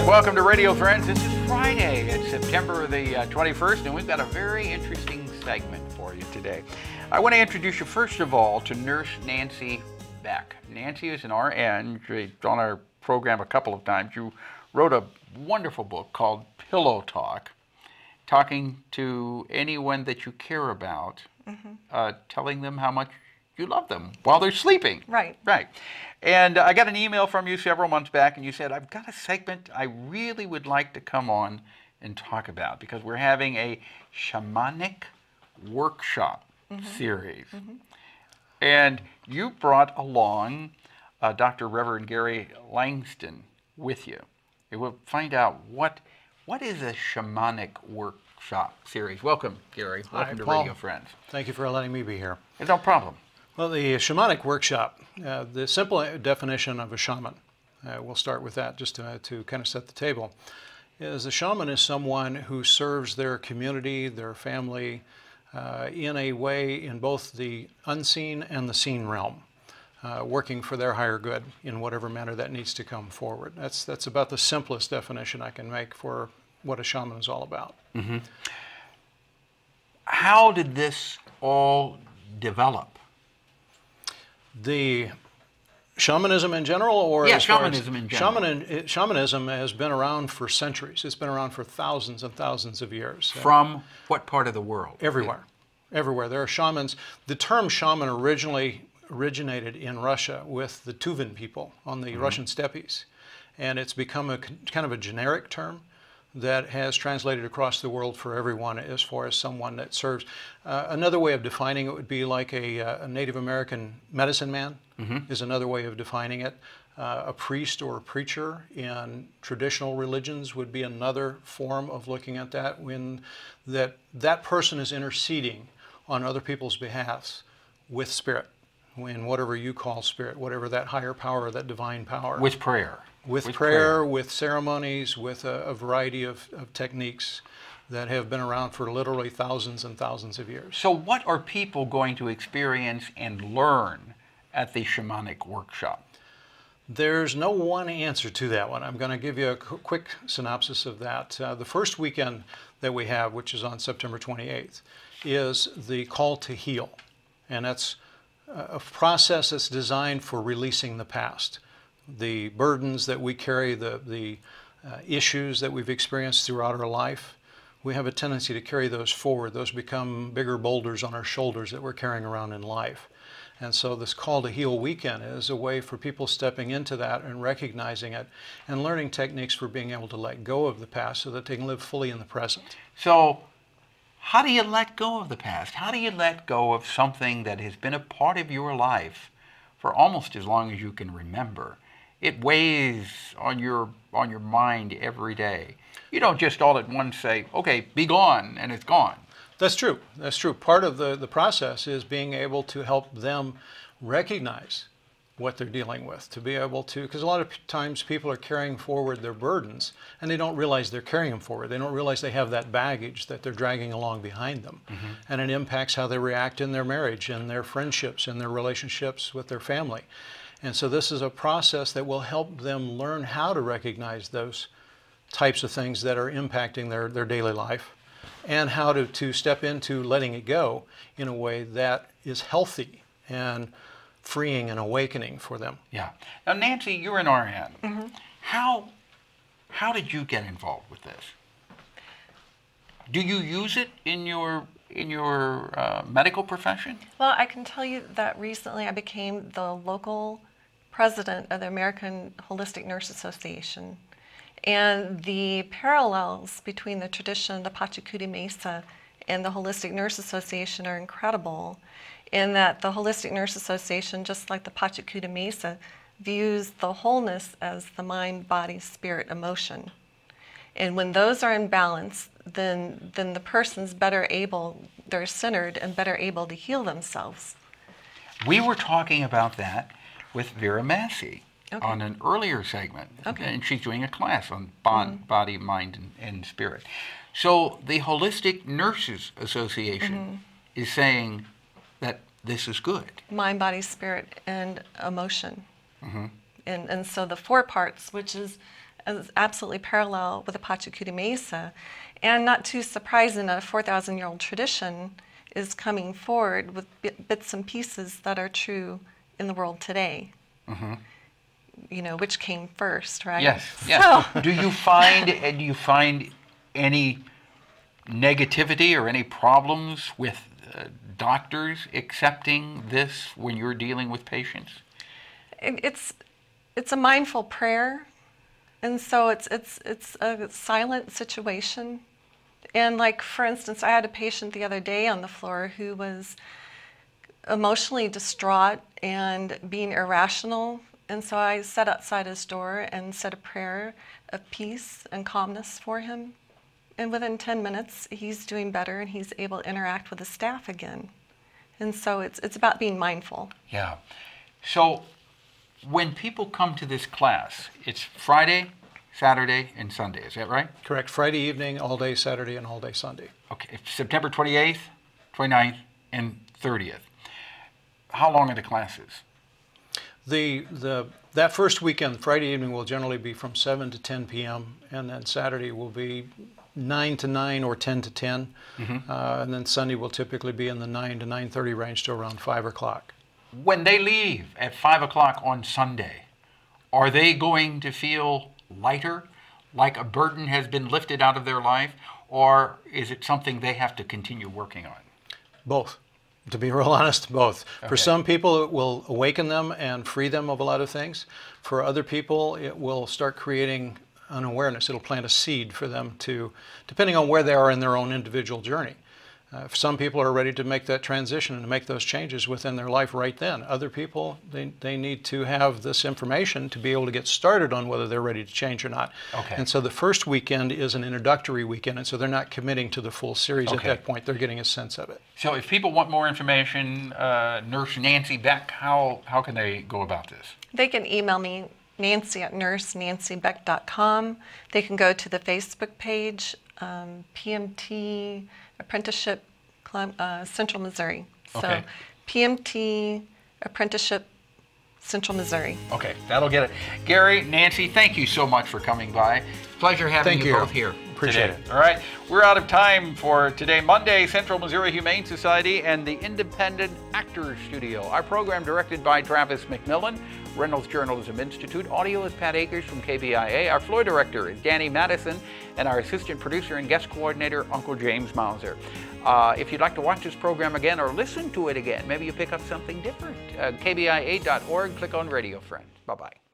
Welcome to Radio Friends. This is Friday. It's September the 21st, and we've got a very interesting segment for you today. I want to introduce you, first of all, to Nurse Nancy Beck. Nancy is an RN. She's on our program a couple of times. You wrote a wonderful book called Pillow Talk, talking to anyone that you care about, telling them how much you love them while they're sleeping. Right. Right. And I got an email from you several months back, and you said, I've got a segment I really would like to come on and talk about, because we're having a shamanic workshop series. And you brought along Dr. Reverend Gary Langston with you. And we'll find out what is a shamanic workshop series. Welcome, Gary. Welcome to Paul. Radio Friends. Thank you for letting me be here. No problem. Well, the shamanic workshop, the simple definition of a shaman, we'll start with that just to kind of set the table, is a shaman is someone who serves their community, their family, in a way in both the unseen and the seen realm, working for their higher good in whatever manner that needs to come forward. That's about the simplest definition I can make for what a shaman is all about. How did this all develop? The shamanism in general, or yeah, shamanism in general. Shamanism has been around for centuries. It's been around for thousands and thousands of years. From what part of the world? Everywhere. Everywhere. There are shamans. The term shaman originally originated in Russia with the Tuvan people on the Russian steppes. And it's become a kind of a generic term that has translated across the world for everyone as far as someone that serves. Another way of defining it would be like a Native American medicine man is another way of defining it. A priest or a preacher in traditional religions would be another form of looking at that, when that person is interceding on other people's behalfs with spirit, in whatever you call spirit, whatever that higher power, that divine power. With prayer. With prayer, with ceremonies, with a variety of techniques that have been around for literally thousands and thousands of years. So what are people going to experience and learn at the shamanic workshop? There's no one answer to that one. I'm going to give you a quick synopsis of that. The first weekend that we have, which is on September 28th, is the call to heal. And that's a process that's designed for releasing the past. The burdens that we carry, the issues that we've experienced throughout our life, we have a tendency to carry those forward. Those become bigger boulders on our shoulders that we're carrying around in life. And so this Call to Heal weekend is a way for people stepping into that and recognizing it and learning techniques for being able to let go of the past so that they can live fully in the present. So how do you let go of the past? How do you let go of something that has been a part of your life for almost as long as you can remember? It weighs on your mind every day. You don't just all at once say, okay, be gone, and it's gone. That's true. That's true. Part of the process is being able to help them recognize what they're dealing with, to be able to, because a lot of times people are carrying forward their burdens and they don't realize they're carrying them forward. They don't realize they have that baggage that they're dragging along behind them. And it impacts how they react in their marriage, in their friendships, in their relationships with their family. And so this is a process that will help them learn how to recognize those types of things that are impacting their daily life, and how to step into letting it go in a way that is healthy and freeing and awakening for them. Yeah. Now, Nancy, you're an RN. How did you get involved with this? Do you use it in your medical profession? Well, I can tell you that recently I became the local president of the American Holistic Nurse Association. And the parallels between the tradition, the Pachacuti Mesa, and the Holistic Nurse Association are incredible, in that the Holistic Nurse Association, just like the Pachacuti Mesa, views the wholeness as the mind, body, spirit, emotion. And when those are in balance, then the person's better able, they're centered and better able to heal themselves. We were talking about that with Vera Massey on an earlier segment, and she's doing a class on body, mind, and spirit. So the Holistic Nurses Association is saying that this is good. Mind, body, spirit, and emotion. And so the 4 parts, which is is absolutely parallel with Apache Cutie Mesa. And not too surprising, a 4,000-year-old tradition is coming forward with bits and pieces that are true in the world today. Mm-hmm. You know, which came first, right? Yes, yes. So, do you find any negativity or any problems with doctors accepting this when you're dealing with patients? It's a mindful prayer, and so it's a silent situation. And like, for instance, I had a patient the other day on the floor who was emotionally distraught and being irrational. And so I sat outside his door and said a prayer of peace and calmness for him. And within 10 minutes, he's doing better and he's able to interact with the staff again. And so it's about being mindful. Yeah. So when people come to this class, it's Friday, Saturday, and Sunday. Is that right? Correct. Friday evening, all day Saturday, and all day Sunday. Okay. September 28th, 29th, and 30th. How long are the classes? That first weekend, Friday evening, will generally be from 7 to 10 p.m., and then Saturday will be 9 to 9 or 10 to 10, mm-hmm. And then Sunday will typically be in the 9 to 9:30 range to around 5 o'clock. When they leave at 5 o'clock on Sunday, are they going to feel lighter, like a burden has been lifted out of their life, or is it something they have to continue working on? Both. To be real honest, both. Okay. For some people, it will awaken them and free them of a lot of things. For other people, it will start creating an awareness. It'll plant a seed for them to, depending on where they are in their own individual journey. Some people are ready to make that transition and to make those changes within their life right then. Other people, they need to have this information to be able to get started on whether they're ready to change or not. Okay. And so the first weekend is an introductory weekend, and so they're not committing to the full series at that point. They're getting a sense of it. So if people want more information, Nurse Nancy Beck, how can they go about this? They can email me, nancy@nursenancybeck.com. They can go to the Facebook page, PMT Apprenticeship Central Missouri. So PMT Apprenticeship Central Missouri. Okay, that'll get it. Gary, Nancy, thank you so much for coming by. Pleasure having you both here. Appreciate today. it. All right, we're out of time for today, Monday, Central Missouri Humane Society and the Independent Actors Studio. Our program directed by Travis McMillen, Reynolds Journalism Institute. Audio is Pat Akers from KBIA. Our floor director is Danny Matteson, and our assistant producer and guest coordinator, Uncle James Mauser. If you'd like to watch this program again or listen to it again, maybe you pick up something different, kbia.org, click on Radio Friends. Bye-bye.